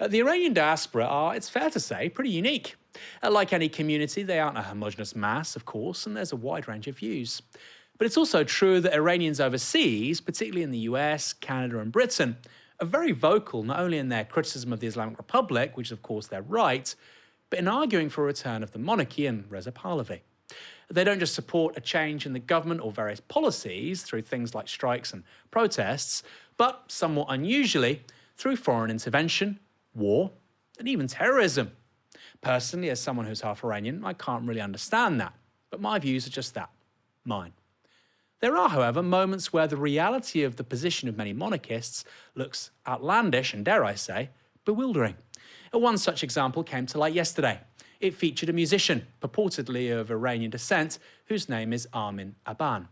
The Iranian diaspora are, it's fair to say, pretty unique. Like any community, they aren't a homogenous mass, of course, and there's a wide range of views. But it's also true that Iranians overseas, particularly in the US, Canada and Britain, are very vocal not only in their criticism of the Islamic Republic, which is of course their right, but in arguing for a return of the monarchy and Reza Pahlavi. They don't just support a change in the government or various policies through things like strikes and protests, but somewhat unusually, through foreign intervention, war, and even terrorism. Personally, as someone who's half Iranian, I can't really understand that, but my views are just that, mine. There are, however, moments where the reality of the position of many monarchists looks outlandish and, dare I say, bewildering. One such example came to light yesterday. It featured a musician, purportedly of Iranian descent, whose name is Armin Aban.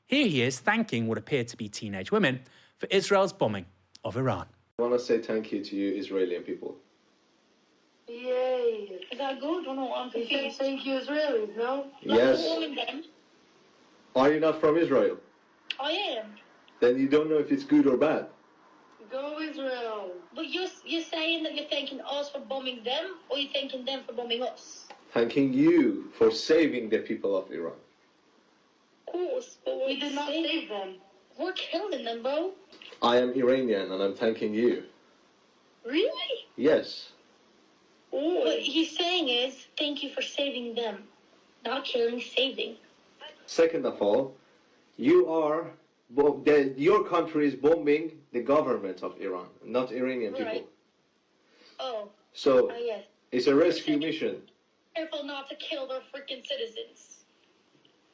Here he is thanking what appeared to be teenage women for Israel's bombing of Iran. I want to say thank you to you, Israeli people. Yay! Is that good or not? I'm confused. Thank you, Israelis, no? Yes. Them. Are you not from Israel? I am. Then you don't know if it's good or bad. Go Israel. But you're saying that you're thanking us for bombing them, or you're thanking them for bombing us? Thanking you for saving the people of Iran. Of course, but we did not save them. We're killing them, bro. I am Iranian and I'm thanking you. Really? Yes. Ooh. What he's saying is, thank you for saving them. Not killing, saving. Second of all, your country is bombing the government of Iran, not Iranian people. Right. Oh. So, Yes. it's a rescue mission. Careful not to kill their freaking citizens.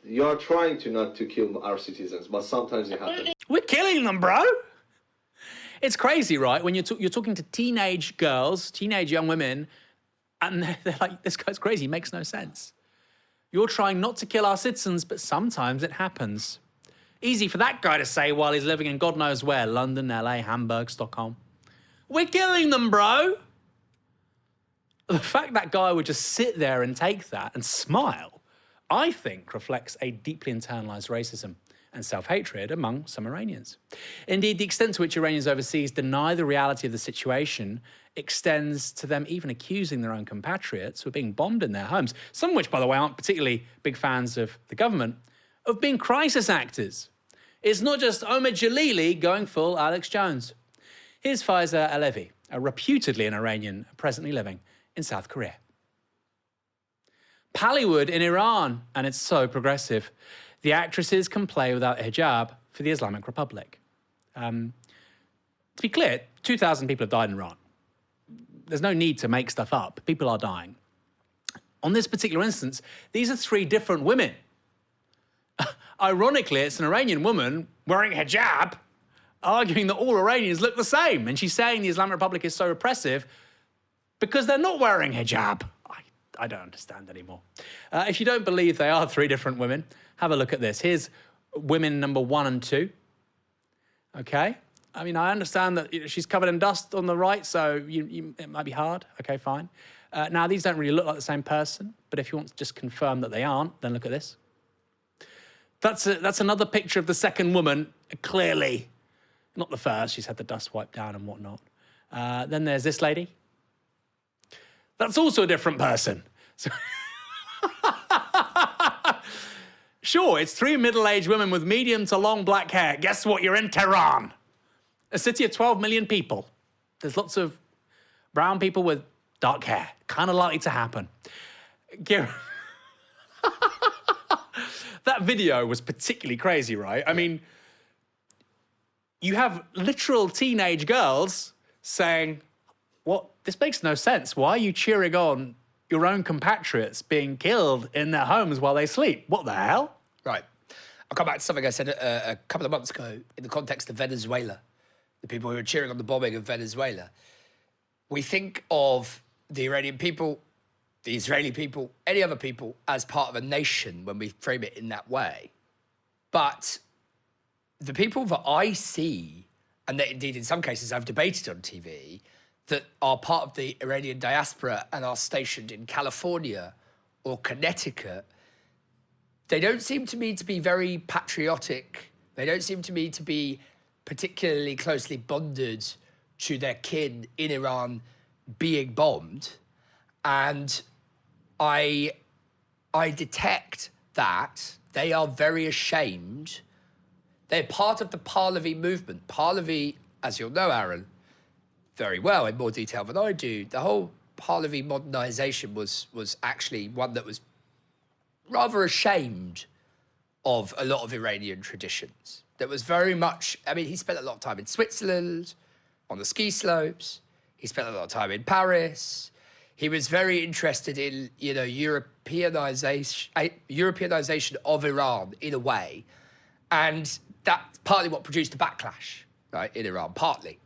You are trying to not to kill our citizens, but sometimes it happens. We're killing them, bro! It's crazy, right? When you're talking to teenage girls, teenage young women, and they're like, this guy's crazy, it makes no sense. You're trying not to kill our citizens, but sometimes it happens. Easy for that guy to say while he's living in God knows where, London, LA, Hamburg, Stockholm. We're killing them, bro! The fact that guy would just sit there and take that and smile, I think reflects a deeply internalized racism and self-hatred among some Iranians. Indeed, the extent to which Iranians overseas deny the reality of the situation extends to them even accusing their own compatriots who are being bombed in their homes, some of which, by the way, aren't particularly big fans of the government, of being crisis actors. It's not just Omar Jalili going full Alex Jones. Here's Faiza Alevi, reputedly an Iranian presently living in South Korea. Bollywood in Iran, and it's so progressive. The actresses can play without hijab for the Islamic Republic. To be clear, 2,000 people have died in Iran. There's no need to make stuff up. People are dying. On this particular instance, these are 3 different women. Ironically, it's an Iranian woman wearing hijab, arguing that all Iranians look the same. And she's saying the Islamic Republic is so repressive because they're not wearing hijab. I don't understand anymore. If you don't believe they are 3 different women, have a look at this. Here's women number 1 and 2. Okay? I mean, I understand that she's covered in dust on the right, so it might be hard. Okay, fine. Now, these don't really look like the same person, but if you want to just confirm that they aren't, then look at this. That's another picture of the second woman, clearly. Not the first, she's had the dust wiped down and whatnot. Then there's this lady. That's also a different person. So sure, it's 3 middle-aged women with medium to long black hair. Guess what? You're in Tehran, a city of 12 million people. There's lots of brown people with dark hair. Kind of likely to happen. That video was particularly crazy, right? I mean, you have literal teenage girls saying, what? This makes no sense. Why are you cheering on your own compatriots being killed in their homes while they sleep? What the hell? Right. I'll come back to something I said a couple of months ago in the context of Venezuela, the people who are cheering on the bombing of Venezuela. We think of the Iranian people, the Israeli people, any other people as part of a nation when we frame it in that way. But the people that I see, and that indeed in some cases I've debated on TV, that are part of the Iranian diaspora and are stationed in California or Connecticut, they don't seem to me to be very patriotic. They don't seem to me to be particularly closely bonded to their kin in Iran being bombed, and I detect that they are very ashamed. They're part of the Pahlavi movement. Pahlavi, as you'll know, Aaron, very well in more detail than I do, the whole Pahlavi modernization was actually one that was rather ashamed of a lot of Iranian traditions. That was very much, I mean, he spent a lot of time in Switzerland, on the ski slopes. He spent a lot of time in Paris. He was very interested in, Europeanization of Iran in a way. And that's partly what produced the backlash, right, in Iran, partly.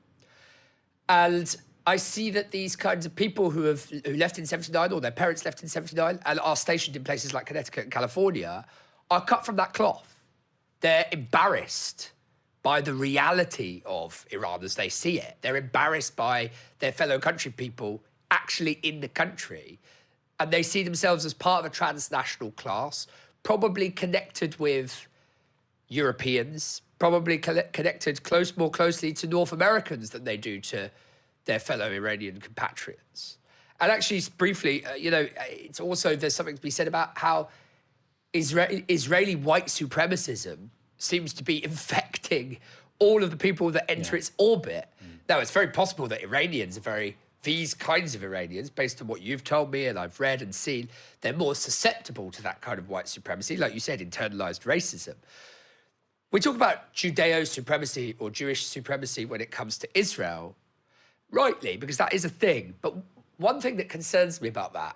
And I see that these kinds of people who left in 79 or their parents left in 79 and are stationed in places like Connecticut and California are cut from that cloth. They're embarrassed by the reality of Iran as they see it. They're embarrassed by their fellow country people actually in the country. And they see themselves as part of a transnational class, probably connected with Europeans, probably connected more closely to North Americans than they do to their fellow Iranian compatriots. And actually, briefly, it's also, there's something to be said about how Israeli white supremacism seems to be infecting all of the people that enter its orbit. Now, it's very possible that Iranians are these kinds of Iranians, based on what you've told me and I've read and seen, they're more susceptible to that kind of white supremacy, like you said, internalized racism. We talk about Judeo-supremacy or Jewish supremacy when it comes to Israel, rightly, because that is a thing. But one thing that concerns me about that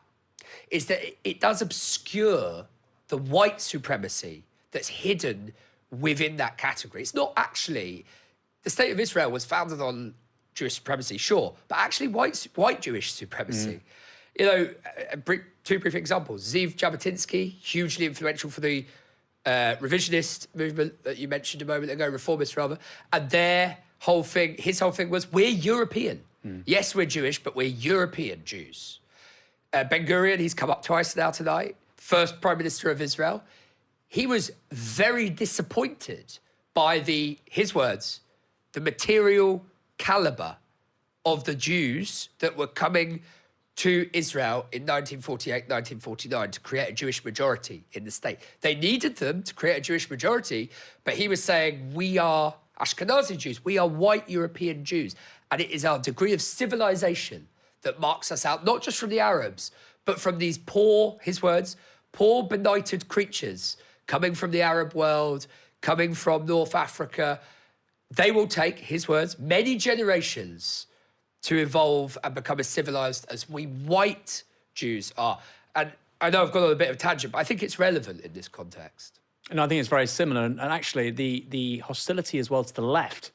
is that it does obscure the white supremacy that's hidden within that category. It's not actually, the state of Israel was founded on Jewish supremacy, sure, but actually white Jewish supremacy. Two brief examples. Zeev Jabotinsky, hugely influential for the revisionist movement that you mentioned a moment ago, reformist rather, and his whole thing was, we're European. Yes, we're Jewish, but we're European Jews. Ben-Gurion, he's come up twice now tonight, first Prime Minister of Israel. He was very disappointed by his words, the material caliber of the Jews that were coming to Israel in 1948, 1949 to create a Jewish majority in the state. They needed them to create a Jewish majority, but he was saying, we are Ashkenazi Jews, we are white European Jews, and it is our degree of civilization that marks us out, not just from the Arabs, but from these poor, his words, poor benighted creatures coming from the Arab world, coming from North Africa. They will take, his words, many generations to evolve and become as civilized as we white Jews are. And I know I've gone on a bit of a tangent, but I think it's relevant in this context. And I think it's very similar. And actually, the hostility as well to the left.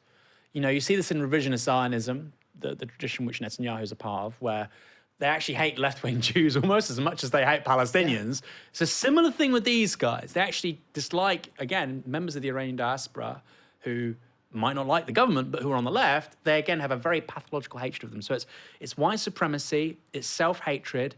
You see this in revisionist Zionism, the tradition which Netanyahu is a part of, where they actually hate left-wing Jews almost as much as they hate Palestinians. It's a similar thing with these guys. They actually dislike, again, members of the Iranian diaspora who might not like the government, but who are on the left. They, again, have a very pathological hatred of them. So it's white supremacy, it's self-hatred,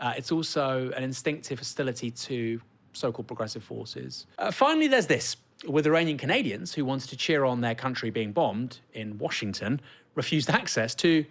it's also an instinctive hostility to so-called progressive forces. Finally, there's this. With Iranian Canadians who wanted to cheer on their country being bombed in Washington, refused access to the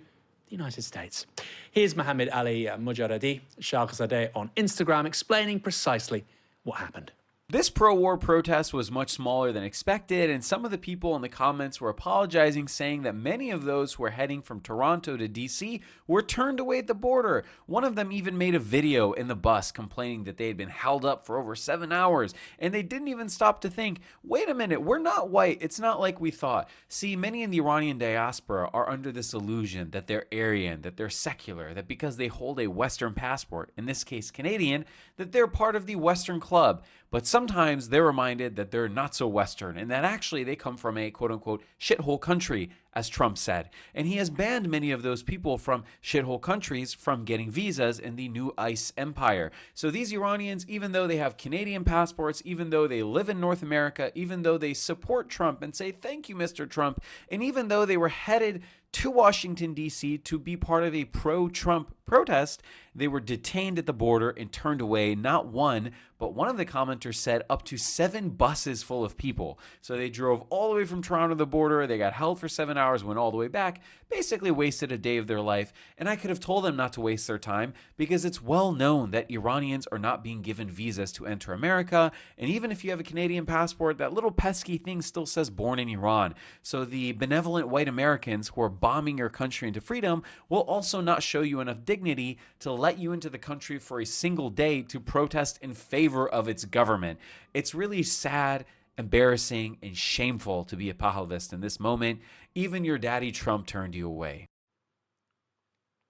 United States. Here's Mohammed Ali Mujarradi Sharkhzadeh on Instagram explaining precisely what happened. This pro-war protest was much smaller than expected, and some of the people in the comments were apologizing, saying that many of those who were heading from Toronto to DC were turned away at the border. One of them even made a video in the bus complaining that they had been held up for over 7 hours, and they didn't even stop to think, wait a minute, we're not white, it's not like we thought. See, many in the Iranian diaspora are under this illusion that they're Aryan, that they're secular, that because they hold a Western passport, in this case Canadian, that they're part of the Western club. But sometimes they're reminded that they're not so Western and that actually they come from a quote-unquote shithole country, as Trump said. And he has banned many of those people from shithole countries from getting visas in the new ICE empire. So these Iranians, even though they have Canadian passports, even though they live in North America, even though they support Trump and say, thank you, Mr. Trump, and even though they were headed to Washington, D.C. to be part of a pro-Trump protest. They were detained at the border and turned away. Not one, but one of the commenters said up to 7 buses full of people. So they drove all the way from Toronto to the border. They got held for 7 hours, went all the way back, basically wasted a day of their life. And I could have told them not to waste their time because it's well known that Iranians are not being given visas to enter America. And even if you have a Canadian passport, that little pesky thing still says born in Iran. So the benevolent white Americans who are bombing your country into freedom will also not show you enough dignity to let you into the country for a single day to protest in favor of its government. It's really sad, embarrassing, and shameful to be a Pahalvist in this moment. Even your daddy Trump turned you away.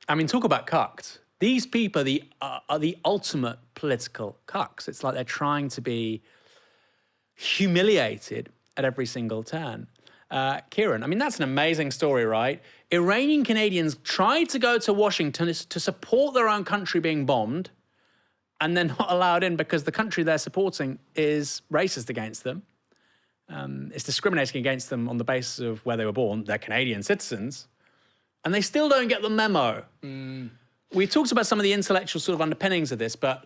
I mean, talk about cucked. These people are the ultimate political cucks. It's like they're trying to be humiliated at every single turn. Kieran, I mean, that's an amazing story, right? Iranian Canadians tried to go to Washington to support their own country being bombed, and they're not allowed in because the country they're supporting is racist against them. It's discriminating against them on the basis of where they were born. They're Canadian citizens, and they still don't get the memo. We talked about some of the intellectual sort of underpinnings of this, but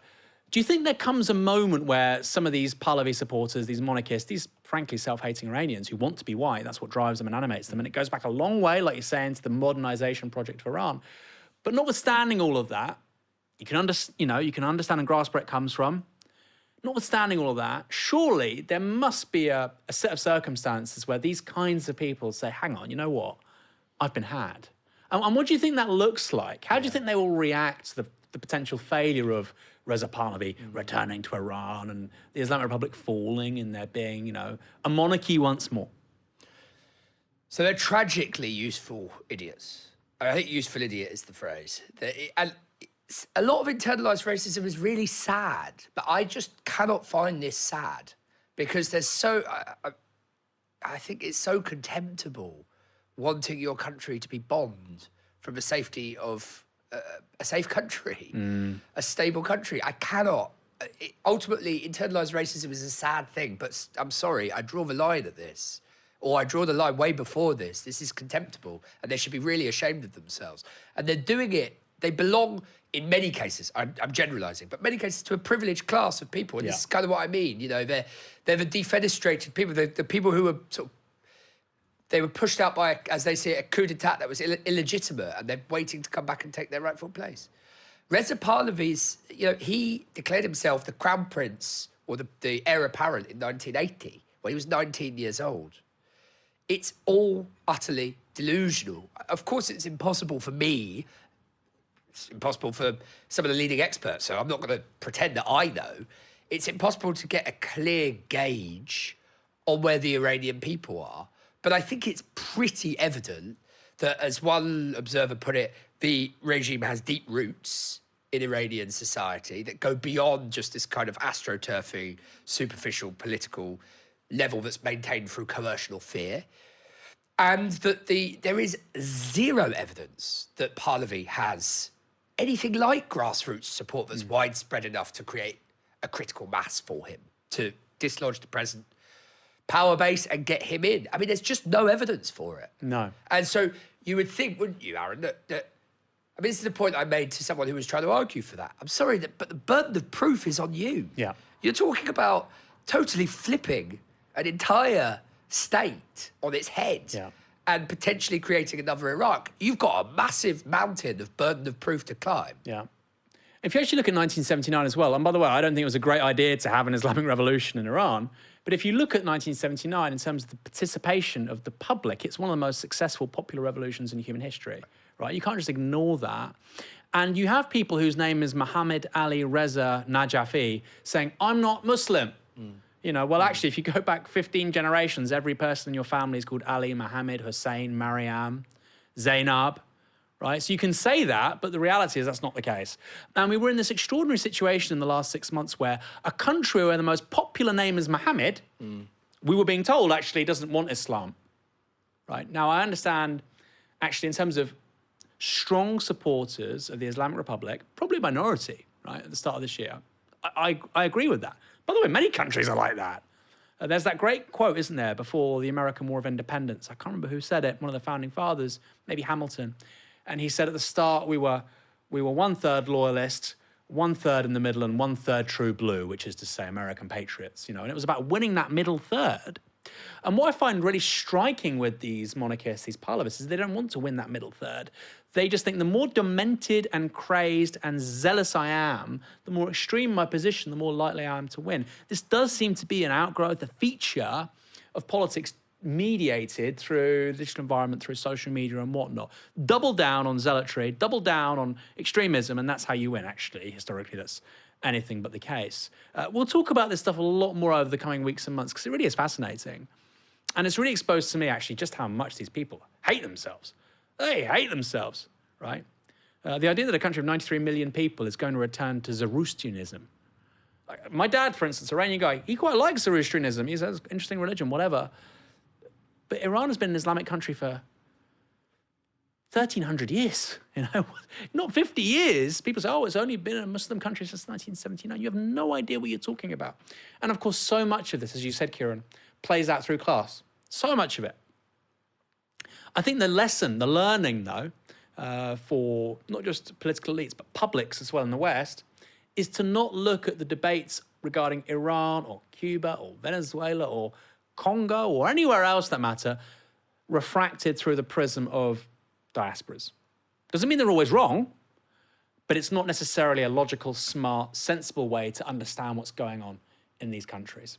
do you think there comes a moment where some of these Pahlavi supporters, these monarchists, these frankly self-hating Iranians who want to be white, that's what drives them and animates them, and it goes back a long way, like you're saying, to the modernization project of Iran. But notwithstanding all of that, you can understand and grasp where it comes from. Notwithstanding all of that, surely there must be a set of circumstances where these kinds of people say, hang on, you know what? I've been had. And what do you think that looks like? How do you think they will react to the potential failure of Reza Pahlavi returning to Iran and the Islamic Republic falling and there being, a monarchy once more? So they're tragically useful idiots. I think useful idiot is the phrase. And a lot of internalized racism is really sad, but I just cannot find this sad because there's I think it's so contemptible wanting your country to be bombed from the safety of a safe country, a stable country. I cannot. Ultimately, internalized racism is a sad thing, but I'm sorry, I draw the line at this. Or I draw the line way before this. This is contemptible, and they should be really ashamed of themselves. And they're doing it. They belong, in many cases, I'm generalizing, but many cases to a privileged class of people. And this is kind of what I mean. They're the defenestrated people, the people who were they were pushed out by, as they say, a coup d'etat that was illegitimate, and they're waiting to come back and take their rightful place. Reza Pahlavi's, he declared himself the crown prince, or the heir apparent in 1980, when he was 19 years old. It's all utterly delusional. Of course, it's impossible for me. It's impossible for some of the leading experts, so I'm not going to pretend that I know. It's impossible to get a clear gauge on where the Iranian people are. But I think it's pretty evident that, as one observer put it, the regime has deep roots in Iranian society that go beyond just this kind of astroturfy, superficial political level that's maintained through coercion or fear. And that there is zero evidence that Pahlavi has anything like grassroots support that's widespread enough to create a critical mass for him, to dislodge the present power base and get him in. I mean, there's just no evidence for it. No. And so you would think, wouldn't you, Aaron, that I mean, this is the point I made to someone who was trying to argue for that. I'm sorry, but the burden of proof is on you. Yeah. You're talking about totally flipping an entire state on its head and potentially creating another Iraq. You've got a massive mountain of burden of proof to climb. Yeah. If you actually look at 1979 as well, and by the way, I don't think it was a great idea to have an Islamic revolution in Iran, but if you look at 1979 in terms of the participation of the public, it's one of the most successful popular revolutions in human history, right? You can't just ignore that. And you have people whose name is Mohammed Ali Reza Najafi saying, I'm not Muslim. Actually, if you go back 15 generations, every person in your family is called Ali, Mohammed, Hussein, Mariam, Zainab, right? So you can say that, but the reality is that's not the case. And we were in this extraordinary situation in the last 6 months where a country where the most popular name is Mohammed, we were being told actually doesn't want Islam, right? Now, I understand actually in terms of strong supporters of the Islamic Republic, probably a minority, right, at the start of this year. I agree with that. By the way, many countries are like that. There's that great quote, isn't there, before the American War of Independence. I can't remember who said it, one of the founding fathers, maybe Hamilton. And he said at the start, we were 1/3 loyalist, 1/3 in the middle, and 1/3 true blue, which is to say American patriots, and it was about winning that middle third. And what I find really striking with these monarchists, these parliaments, is they don't want to win that middle third. They just think the more demented and crazed and zealous I am, the more extreme my position, the more likely I am to win. This does seem to be an outgrowth, a feature of politics mediated through the digital environment, through social media and whatnot. Double down on zealotry, double down on extremism, and that's how you win, actually. Historically, that's anything but the case. We'll talk about this stuff a lot more over the coming weeks and months because it really is fascinating. And it's really exposed to me, actually, just how much these people hate themselves. They hate themselves, right? The idea that a country of 93 million people is going to return to Zoroastrianism. Like, my dad, for instance, Iranian guy, he quite likes Zoroastrianism. He says, interesting religion, whatever. But Iran has been an Islamic country for 1,300 years, not 50 years. People say, oh, it's only been a Muslim country since 1979. You have no idea what you're talking about. And of course, so much of this, as you said, Kieran, plays out through class. So much of it. I think the lesson, the learning, though, for not just political elites, but publics as well in the West, is to not look at the debates regarding Iran or Cuba or Venezuela or Congo or anywhere else that matter, refracted through the prism of diasporas. Doesn't mean they're always wrong, but it's not necessarily a logical, smart, sensible way to understand what's going on in these countries.